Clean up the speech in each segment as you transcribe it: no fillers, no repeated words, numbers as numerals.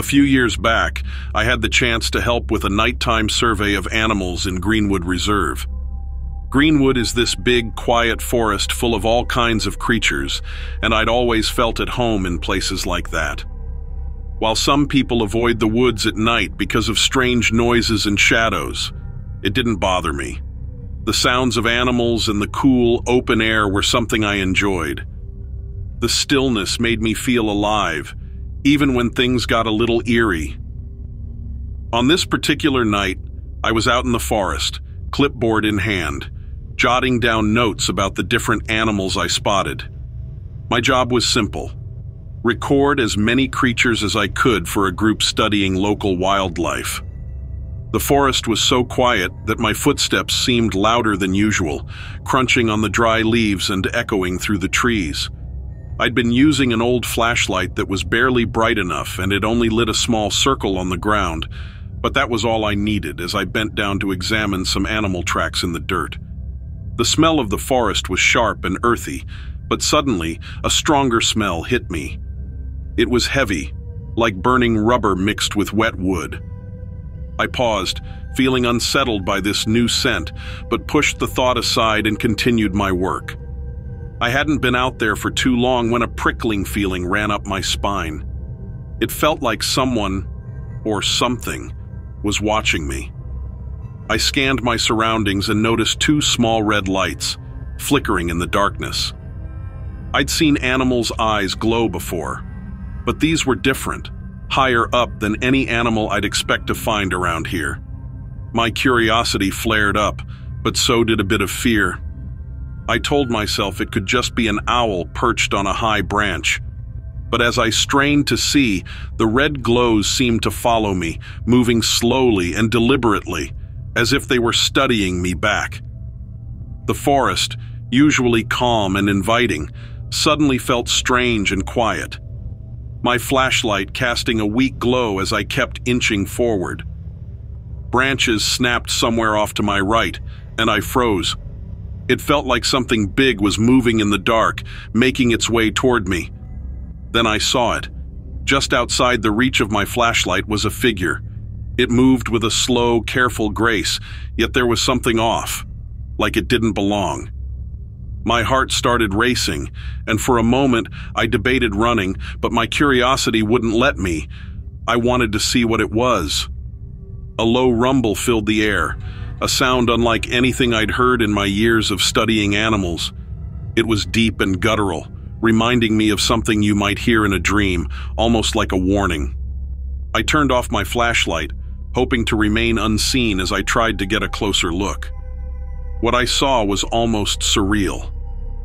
A few years back, I had the chance to help with a nighttime survey of animals in Greenwood Reserve. Greenwood is this big, quiet forest full of all kinds of creatures, and I'd always felt at home in places like that. While some people avoid the woods at night because of strange noises and shadows, it didn't bother me. The sounds of animals and the cool, open air were something I enjoyed. The stillness made me feel alive, even when things got a little eerie. On this particular night, I was out in the forest, clipboard in hand, jotting down notes about the different animals I spotted. My job was simple: record as many creatures as I could for a group studying local wildlife. The forest was so quiet that my footsteps seemed louder than usual, crunching on the dry leaves and echoing through the trees. I'd been using an old flashlight that was barely bright enough, and it only lit a small circle on the ground, but that was all I needed as I bent down to examine some animal tracks in the dirt. The smell of the forest was sharp and earthy, but suddenly a stronger smell hit me. It was heavy, like burning rubber mixed with wet wood. I paused, feeling unsettled by this new scent, but pushed the thought aside and continued my work. I hadn't been out there for too long when a prickling feeling ran up my spine. It felt like someone, or something, was watching me. I scanned my surroundings and noticed two small red lights, flickering in the darkness. I'd seen animals' eyes glow before, but these were different, higher up than any animal I'd expect to find around here. My curiosity flared up, but so did a bit of fear. I told myself it could just be an owl perched on a high branch. But as I strained to see, the red glows seemed to follow me, moving slowly and deliberately, as if they were studying me back. The forest, usually calm and inviting, suddenly felt strange and quiet. My flashlight casting a weak glow as I kept inching forward. Branches snapped somewhere off to my right, and I froze. It felt like something big was moving in the dark, making its way toward me. Then I saw it. Just outside the reach of my flashlight was a figure. It moved with a slow, careful grace, yet there was something off, like it didn't belong. My heart started racing, and for a moment I debated running, but my curiosity wouldn't let me. I wanted to see what it was. A low rumble filled the air, a sound unlike anything I'd heard in my years of studying animals. It was deep and guttural, reminding me of something you might hear in a dream, almost like a warning. I turned off my flashlight, hoping to remain unseen as I tried to get a closer look. What I saw was almost surreal.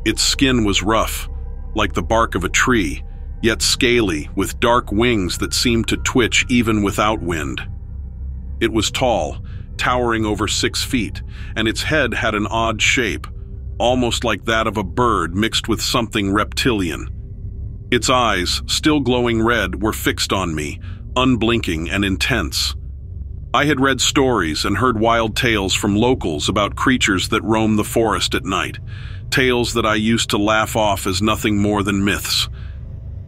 Its skin was rough, like the bark of a tree, yet scaly, with dark wings that seemed to twitch even without wind. It was tall, towering over 6 feet, and its head had an odd shape, almost like that of a bird mixed with something reptilian. Its eyes, still glowing red, were fixed on me, unblinking and intense. I had read stories and heard wild tales from locals about creatures that roam the forest at night, tales that I used to laugh off as nothing more than myths.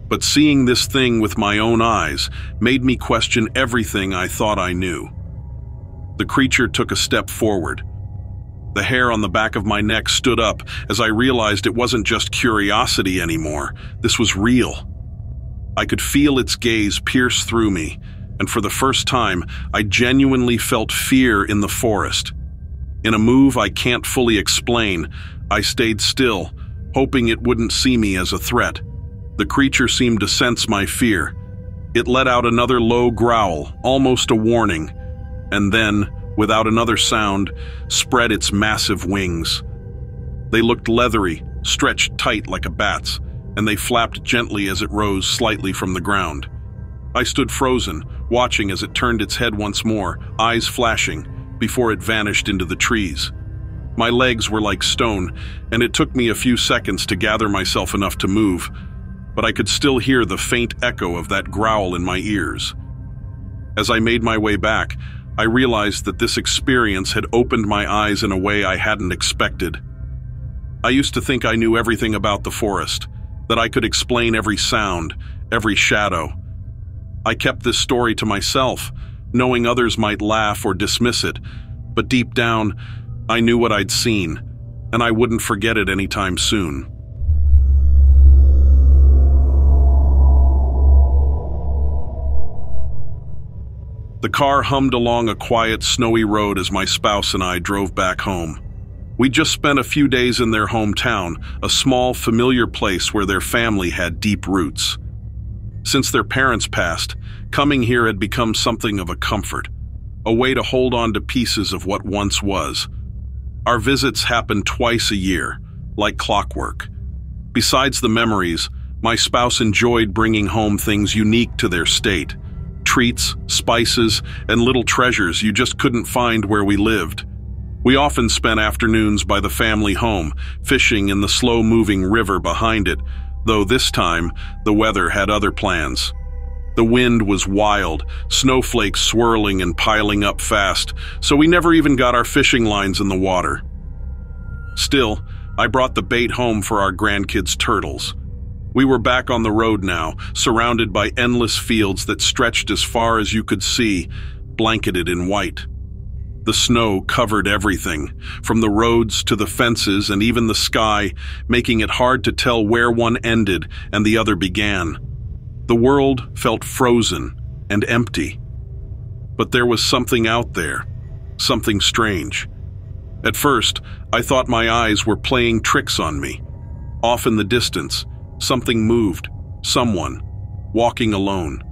But seeing this thing with my own eyes made me question everything I thought I knew. The creature took a step forward. The hair on the back of my neck stood up as I realized it wasn't just curiosity anymore. This was real. I could feel its gaze pierce through me, and for the first time, I genuinely felt fear in the forest. In a move I can't fully explain, I stayed still, hoping it wouldn't see me as a threat. The creature seemed to sense my fear. It let out another low growl, almost a warning, and then, without another sound, spread its massive wings. They looked leathery, stretched tight like a bat's, and they flapped gently as it rose slightly from the ground. I stood frozen, watching as it turned its head once more, eyes flashing, before it vanished into the trees. My legs were like stone, and it took me a few seconds to gather myself enough to move, but I could still hear the faint echo of that growl in my ears. As I made my way back, I realized that this experience had opened my eyes in a way I hadn't expected. I used to think I knew everything about the forest, that I could explain every sound, every shadow. I kept this story to myself, knowing others might laugh or dismiss it, but deep down, I knew what I'd seen, and I wouldn't forget it anytime soon. The car hummed along a quiet, snowy road as my spouse and I drove back home. We'd just spent a few days in their hometown, a small, familiar place where their family had deep roots. Since their parents passed, coming here had become something of a comfort, a way to hold on to pieces of what once was. Our visits happened twice a year, like clockwork. Besides the memories, my spouse enjoyed bringing home things unique to their state. Treats, spices, and little treasures you just couldn't find where we lived. We often spent afternoons by the family home, fishing in the slow-moving river behind it, though this time the weather had other plans. The wind was wild, snowflakes swirling and piling up fast, so we never even got our fishing lines in the water. Still, I brought the bait home for our grandkids' turtles. We were back on the road now, surrounded by endless fields that stretched as far as you could see, blanketed in white. The snow covered everything, from the roads to the fences and even the sky, making it hard to tell where one ended and the other began. The world felt frozen and empty. But there was something out there, something strange. At first, I thought my eyes were playing tricks on me. Off in the distance, something moved, someone, walking alone.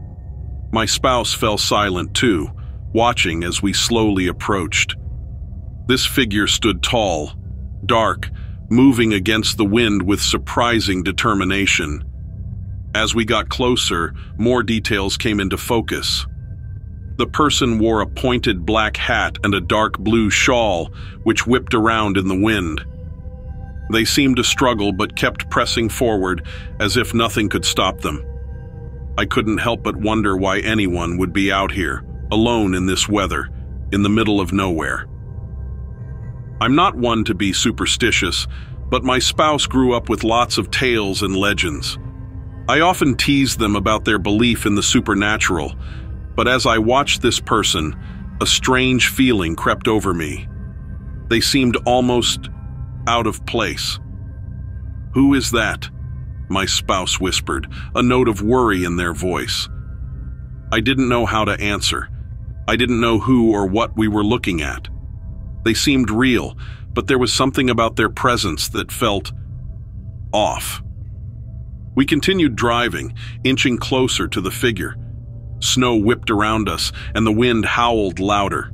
My spouse fell silent too, watching as we slowly approached. This figure stood tall, dark, moving against the wind with surprising determination. As we got closer, more details came into focus. The person wore a pointed black hat and a dark blue shawl, which whipped around in the wind. They seemed to struggle but kept pressing forward as if nothing could stop them. I couldn't help but wonder why anyone would be out here, alone in this weather, in the middle of nowhere. I'm not one to be superstitious, but my spouse grew up with lots of tales and legends. I often teased them about their belief in the supernatural, but as I watched this person, a strange feeling crept over me. They seemed almost out of place. "Who is that?" my spouse whispered, a note of worry in their voice. I didn't know how to answer. I didn't know who or what we were looking at. They seemed real, but there was something about their presence that felt off. We continued driving, inching closer to the figure. Snow whipped around us, and the wind howled louder.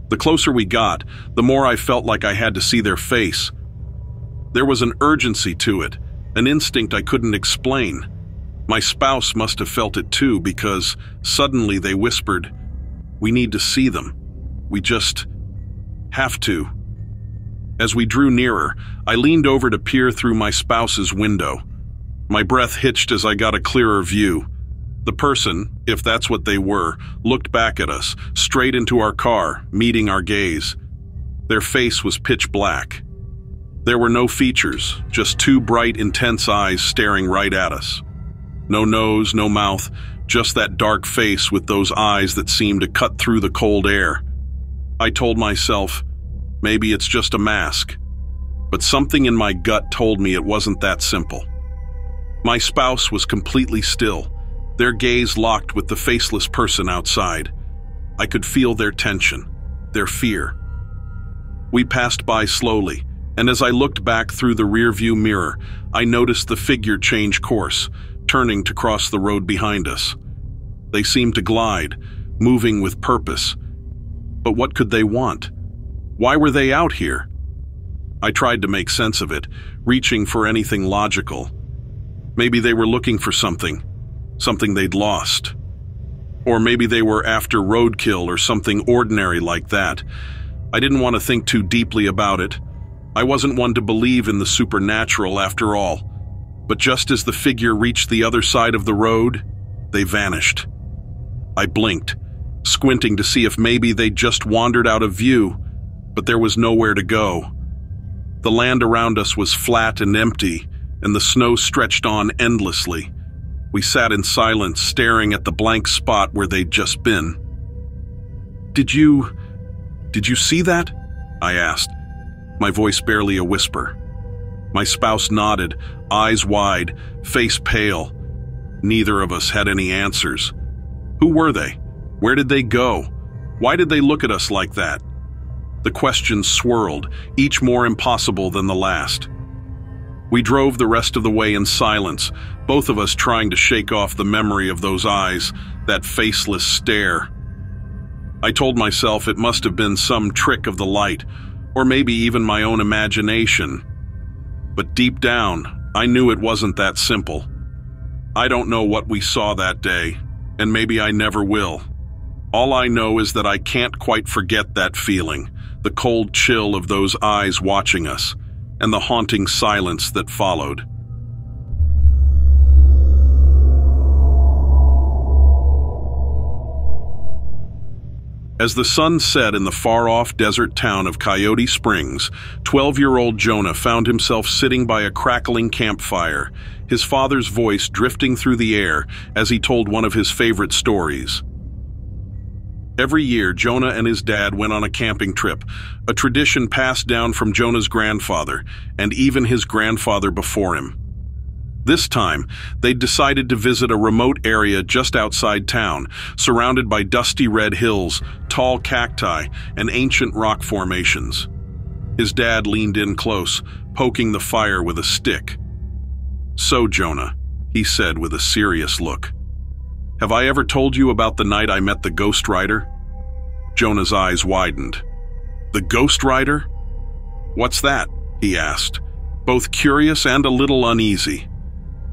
The closer we got, the more I felt like I had to see their face. There was an urgency to it, an instinct I couldn't explain. My spouse must have felt it too, because suddenly they whispered, "We need to see them. We just have to." As we drew nearer, I leaned over to peer through my spouse's window. My breath hitched as I got a clearer view. The person, if that's what they were, looked back at us, straight into our car, meeting our gaze. Their face was pitch black. There were no features, just two bright, intense eyes staring right at us. No nose, no mouth, just that dark face with those eyes that seemed to cut through the cold air. I told myself, maybe it's just a mask. But something in my gut told me it wasn't that simple. My spouse was completely still, their gaze locked with the faceless person outside. I could feel their tension, their fear. We passed by slowly, and as I looked back through the rearview mirror, I noticed the figure change course, turning to cross the road behind us. They seemed to glide, moving with purpose. But what could they want? Why were they out here? I tried to make sense of it, reaching for anything logical. Maybe they were looking for something they'd lost. Or maybe they were after roadkill or something ordinary like that. I didn't want to think too deeply about it. I wasn't one to believe in the supernatural after all. But just as the figure reached the other side of the road, they vanished. I blinked, squinting to see if maybe they'd just wandered out of view, but there was nowhere to go. The land around us was flat and empty, and the snow stretched on endlessly. We sat in silence, staring at the blank spot where they'd just been. Did you see that?" I asked, my voice barely a whisper. My spouse nodded, eyes wide, face pale. Neither of us had any answers. Who were they? Where did they go? Why did they look at us like that? The questions swirled, each more impossible than the last. We drove the rest of the way in silence, both of us trying to shake off the memory of those eyes, that faceless stare. I told myself it must have been some trick of the light, or maybe even my own imagination. But deep down, I knew it wasn't that simple. I don't know what we saw that day, and maybe I never will. All I know is that I can't quite forget that feeling, the cold chill of those eyes watching us, and the haunting silence that followed. As the sun set in the far-off desert town of Coyote Springs, 12-year-old Jonah found himself sitting by a crackling campfire, his father's voice drifting through the air as he told one of his favorite stories. Every year, Jonah and his dad went on a camping trip, a tradition passed down from Jonah's grandfather and even his grandfather before him. This time, they'd decided to visit a remote area just outside town, surrounded by dusty red hills, tall cacti, and ancient rock formations. His dad leaned in close, poking the fire with a stick. "So, Jonah," he said with a serious look, "have I ever told you about the night I met the Ghost Rider?" Jonah's eyes widened. "The Ghost Rider? What's that?" he asked, both curious and a little uneasy.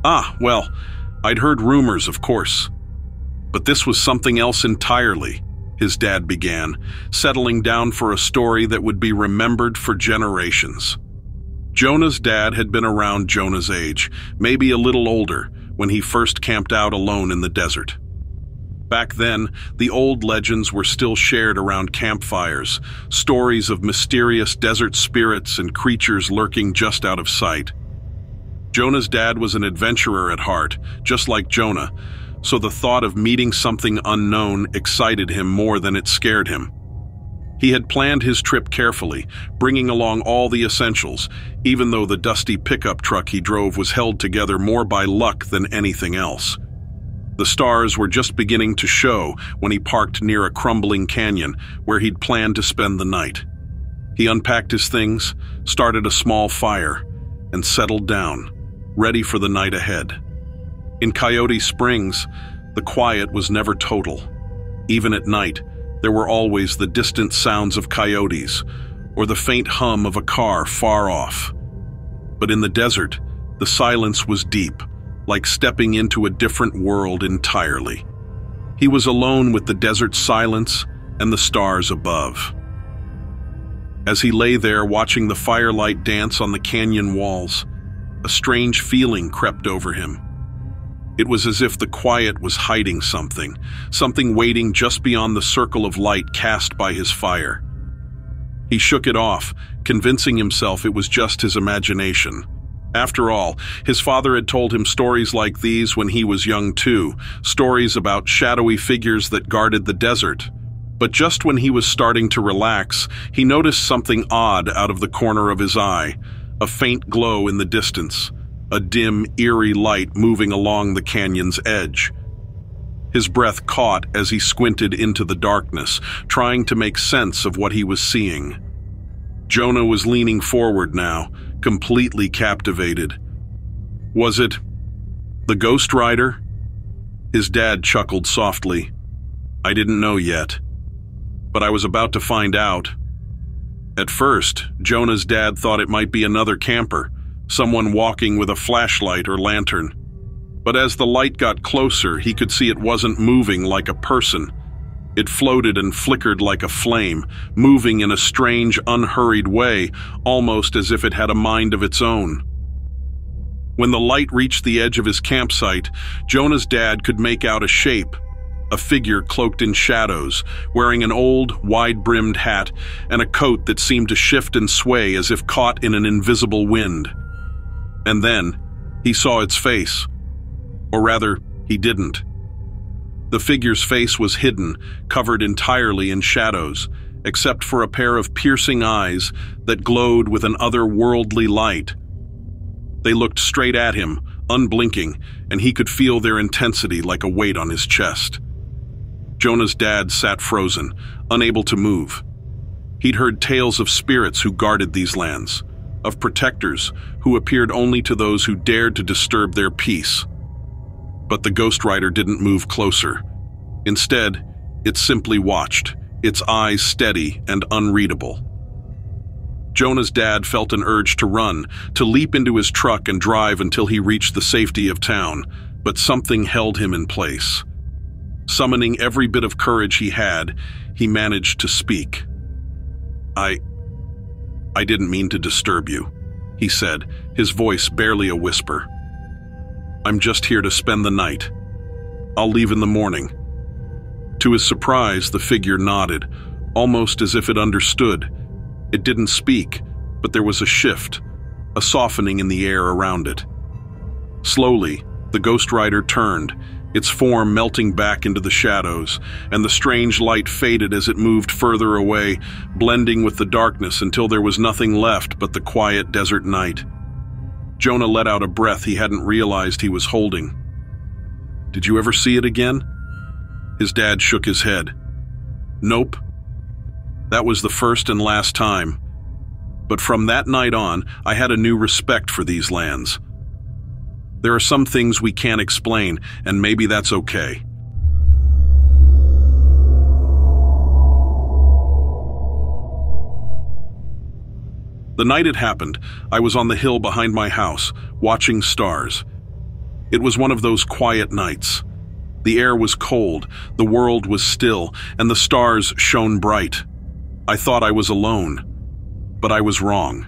"Ah, well, I'd heard rumors, of course. But this was something else entirely," his dad began, settling down for a story that would be remembered for generations. Jonah's dad had been around Jonah's age, maybe a little older, when he first camped out alone in the desert. Back then, the old legends were still shared around campfires, stories of mysterious desert spirits and creatures lurking just out of sight. Jonah's dad was an adventurer at heart, just like Jonah, so the thought of meeting something unknown excited him more than it scared him. He had planned his trip carefully, bringing along all the essentials, even though the dusty pickup truck he drove was held together more by luck than anything else. The stars were just beginning to show when he parked near a crumbling canyon where he'd planned to spend the night. He unpacked his things, started a small fire, and settled down, ready for the night ahead. In Coyote Springs, the quiet was never total. Even at night, there were always the distant sounds of coyotes or the faint hum of a car far off. But in the desert, the silence was deep, like stepping into a different world entirely. He was alone with the desert silence and the stars above. As he lay there watching the firelight dance on the canyon walls, a strange feeling crept over him. It was as if the quiet was hiding something waiting just beyond the circle of light cast by his fire. He shook it off, convincing himself it was just his imagination. After all, his father had told him stories like these when he was young too, stories about shadowy figures that guarded the desert. But just when he was starting to relax, he noticed something odd out of the corner of his eye. A faint glow in the distance, a dim, eerie light moving along the canyon's edge. His breath caught as he squinted into the darkness, trying to make sense of what he was seeing. Jonah was leaning forward now, completely captivated. Was it the Ghost Rider? His dad chuckled softly. "I didn't know yet, but I was about to find out." At first, Jonah's dad thought it might be another camper, someone walking with a flashlight or lantern. But as the light got closer, he could see it wasn't moving like a person. It floated and flickered like a flame, moving in a strange, unhurried way, almost as if it had a mind of its own. When the light reached the edge of his campsite, Jonah's dad could make out a shape, a figure cloaked in shadows, wearing an old, wide-brimmed hat and a coat that seemed to shift and sway as if caught in an invisible wind. And then, he saw its face. Or rather, He didn't. The figure's face was hidden, covered entirely in shadows, except for a pair of piercing eyes that glowed with an otherworldly light. They looked straight at him, unblinking, and he could feel their intensity like a weight on his chest. Jonah's dad sat frozen, unable to move. He'd heard tales of spirits who guarded these lands, of protectors who appeared only to those who dared to disturb their peace. But the Ghost Rider didn't move closer. Instead, it simply watched, its eyes steady and unreadable. Jonah's dad felt an urge to run, to leap into his truck and drive until he reached the safety of town, but something held him in place. Summoning every bit of courage he had, he managed to speak. I didn't mean to disturb you," he said, his voice barely a whisper. "I'm just here to spend the night. I'll leave in the morning." To his surprise, the figure nodded, almost as if it understood. It didn't speak, but there was a shift, a softening in the air around it. Slowly, the Ghost Rider turned, its form melting back into the shadows, and the strange light faded as it moved further away, blending with the darkness until there was nothing left but the quiet desert night. Jonah let out a breath he hadn't realized he was holding. "Did you ever see it again?" His dad shook his head. "Nope. That was the first and last time. But from that night on, I had a new respect for these lands. There are some things we can't explain, and maybe that's okay." The night it happened, I was on the hill behind my house, watching stars. It was one of those quiet nights. The air was cold, the world was still, and the stars shone bright. I thought I was alone, but I was wrong.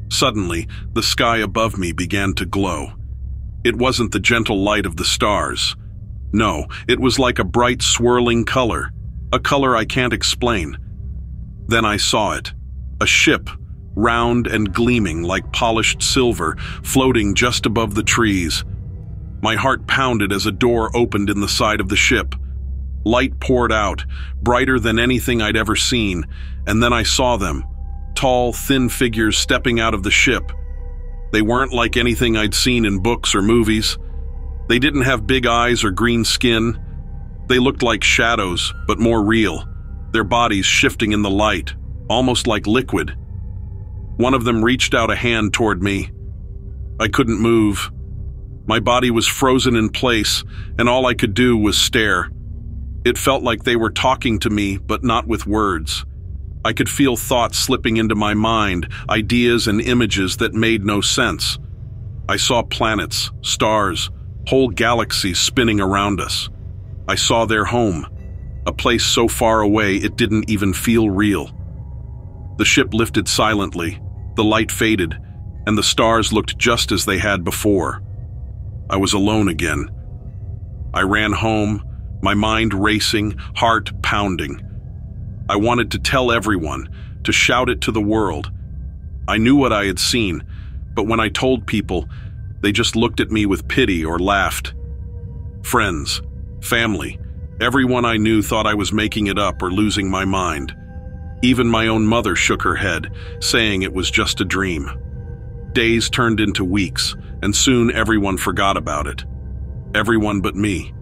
Suddenly, the sky above me began to glow. It wasn't the gentle light of the stars. No, it was like a bright swirling color, a color I can't explain. Then I saw it, a ship, round and gleaming like polished silver, floating just above the trees. My heart pounded as a door opened in the side of the ship. Light poured out, brighter than anything I'd ever seen, and then I saw them, tall, thin figures stepping out of the ship. They weren't like anything I'd seen in books or movies. They didn't have big eyes or green skin. They looked like shadows, but more real, their bodies shifting in the light, almost like liquid. One of them reached out a hand toward me. I couldn't move. My body was frozen in place, and all I could do was stare. It felt like they were talking to me, but not with words. I could feel thoughts slipping into my mind, ideas and images that made no sense. I saw planets, stars, whole galaxies spinning around us. I saw their home, a place so far away it didn't even feel real. The ship lifted silently, the light faded, and the stars looked just as they had before. I was alone again. I ran home, my mind racing, heart pounding. I wanted to tell everyone, to shout it to the world. I knew what I had seen, but when I told people, they just looked at me with pity or laughed. Friends, family, everyone I knew thought I was making it up or losing my mind. Even my own mother shook her head, saying it was just a dream. Days turned into weeks, and soon everyone forgot about it. Everyone but me.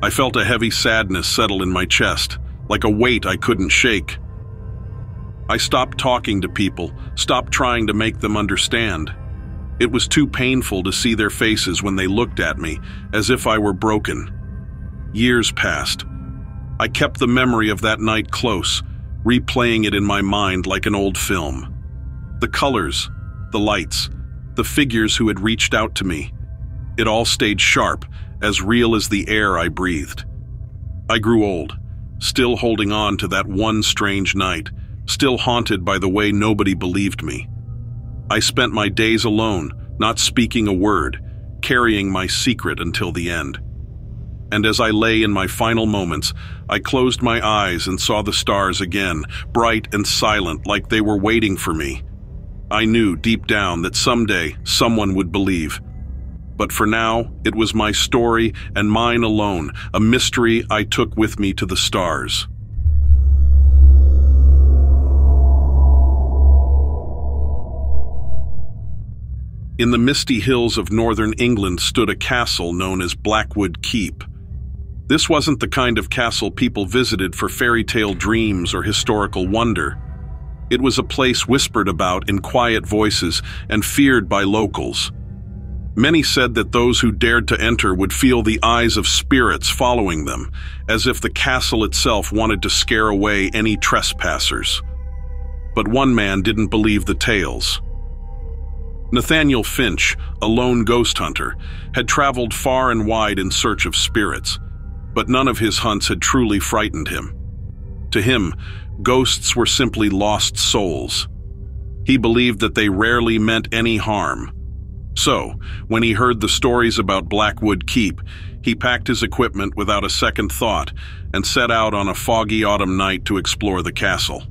I felt a heavy sadness settle in my chest, like a weight I couldn't shake. I stopped talking to people, stopped trying to make them understand. It was too painful to see their faces when they looked at me, as if I were broken. Years passed. I kept the memory of that night close, replaying it in my mind like an old film. The colors, the lights, the figures who had reached out to me. It all stayed sharp, as real as the air I breathed. I grew old, still holding on to that one strange night, still haunted by the way nobody believed me. I spent my days alone, not speaking a word, carrying my secret until the end. And as I lay in my final moments, I closed my eyes and saw the stars again, bright and silent like they were waiting for me. I knew deep down that someday someone would believe. But for now, it was my story and mine alone, a mystery I took with me to the stars. In the misty hills of northern England stood a castle known as Blackwood Keep. This wasn't the kind of castle people visited for fairy tale dreams or historical wonder. It was a place whispered about in quiet voices and feared by locals. Many said that those who dared to enter would feel the eyes of spirits following them, as if the castle itself wanted to scare away any trespassers. But one man didn't believe the tales. Nathaniel Finch, a lone ghost hunter, had traveled far and wide in search of spirits, but none of his hunts had truly frightened him. To him, ghosts were simply lost souls. He believed that they rarely meant any harm. So, when he heard the stories about Blackwood Keep, he packed his equipment without a second thought and set out on a foggy autumn night to explore the castle.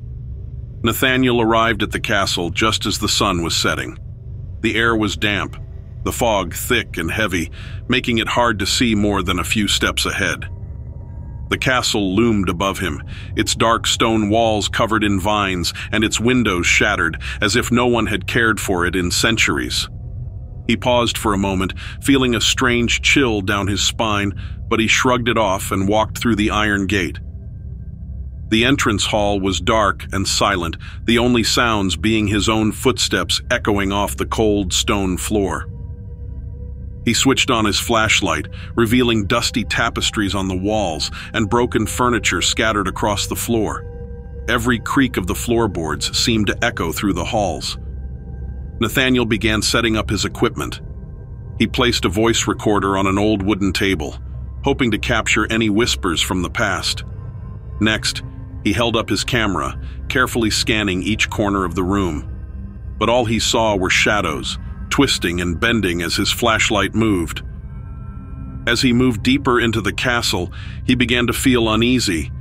Nathaniel arrived at the castle just as the sun was setting. The air was damp, the fog thick and heavy, making it hard to see more than a few steps ahead. The castle loomed above him, its dark stone walls covered in vines and its windows shattered as if no one had cared for it in centuries. He paused for a moment, feeling a strange chill down his spine, but he shrugged it off and walked through the iron gate. The entrance hall was dark and silent, the only sounds being his own footsteps echoing off the cold stone floor. He switched on his flashlight, revealing dusty tapestries on the walls and broken furniture scattered across the floor. Every creak of the floorboards seemed to echo through the halls. Nathaniel began setting up his equipment. He placed a voice recorder on an old wooden table, hoping to capture any whispers from the past. Next, he held up his camera, carefully scanning each corner of the room. But all he saw were shadows, twisting and bending as his flashlight moved. As he moved deeper into the castle, he began to feel uneasy.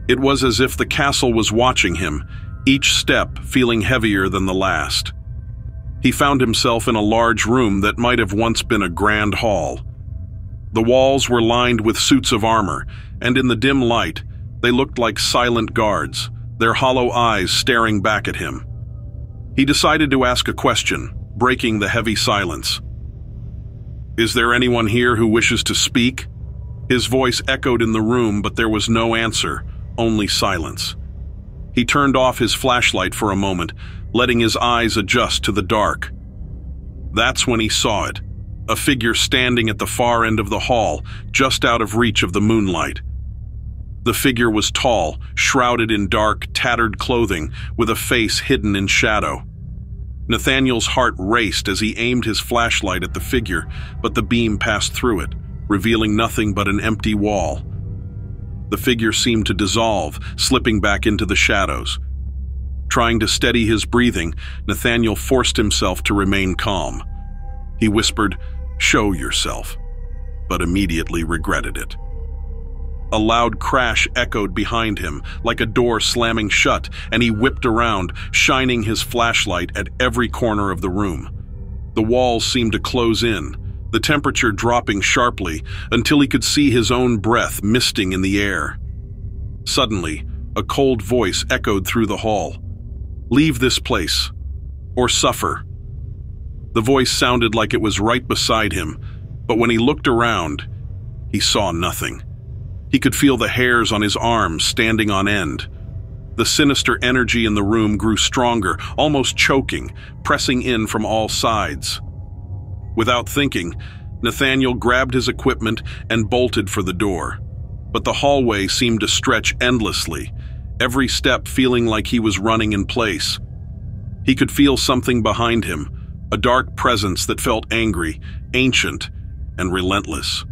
It was as if the castle was watching him, each step feeling heavier than the last. He found himself in a large room that might have once been a grand hall. The walls were lined with suits of armor, and in the dim light, they looked like silent guards, their hollow eyes staring back at him. He decided to ask a question, breaking the heavy silence. "Is there anyone here who wishes to speak?" His voice echoed in the room, but there was no answer, only silence. He turned off his flashlight for a moment, letting his eyes adjust to the dark. That's when he saw it, a figure standing at the far end of the hall, just out of reach of the moonlight. The figure was tall, shrouded in dark, tattered clothing, with a face hidden in shadow. Nathaniel's heart raced as he aimed his flashlight at the figure, but the beam passed through it, revealing nothing but an empty wall. The figure seemed to dissolve, slipping back into the shadows. Trying to steady his breathing, Nathaniel forced himself to remain calm. He whispered, "Show yourself," but immediately regretted it. A loud crash echoed behind him, like a door slamming shut, and he whipped around, shining his flashlight at every corner of the room. The walls seemed to close in, the temperature dropping sharply until he could see his own breath misting in the air. Suddenly, a cold voice echoed through the hall. "Leave this place, or suffer." The voice sounded like it was right beside him, but when he looked around, he saw nothing. He could feel the hairs on his arms standing on end. The sinister energy in the room grew stronger, almost choking, pressing in from all sides. Without thinking, Nathaniel grabbed his equipment and bolted for the door. But the hallway seemed to stretch endlessly, every step feeling like he was running in place. He could feel something behind him, a dark presence that felt angry, ancient, and relentless.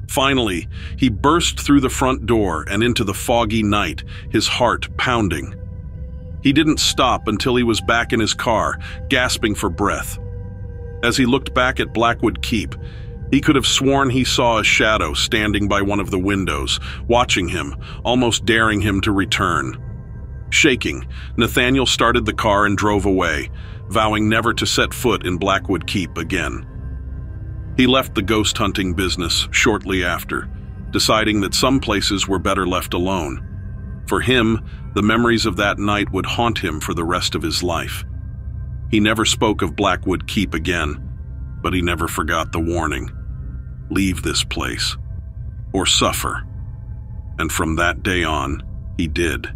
Finally, he burst through the front door and into the foggy night, his heart pounding. He didn't stop until he was back in his car, gasping for breath. As he looked back at Blackwood Keep, he could have sworn he saw a shadow standing by one of the windows, watching him, almost daring him to return. Shaking, Nathaniel started the car and drove away, vowing never to set foot in Blackwood Keep again. He left the ghost hunting business shortly after, deciding that some places were better left alone. For him, the memories of that night would haunt him for the rest of his life. He never spoke of Blackwood Keep again, but he never forgot the warning. Leave this place, or suffer. And from that day on, he did.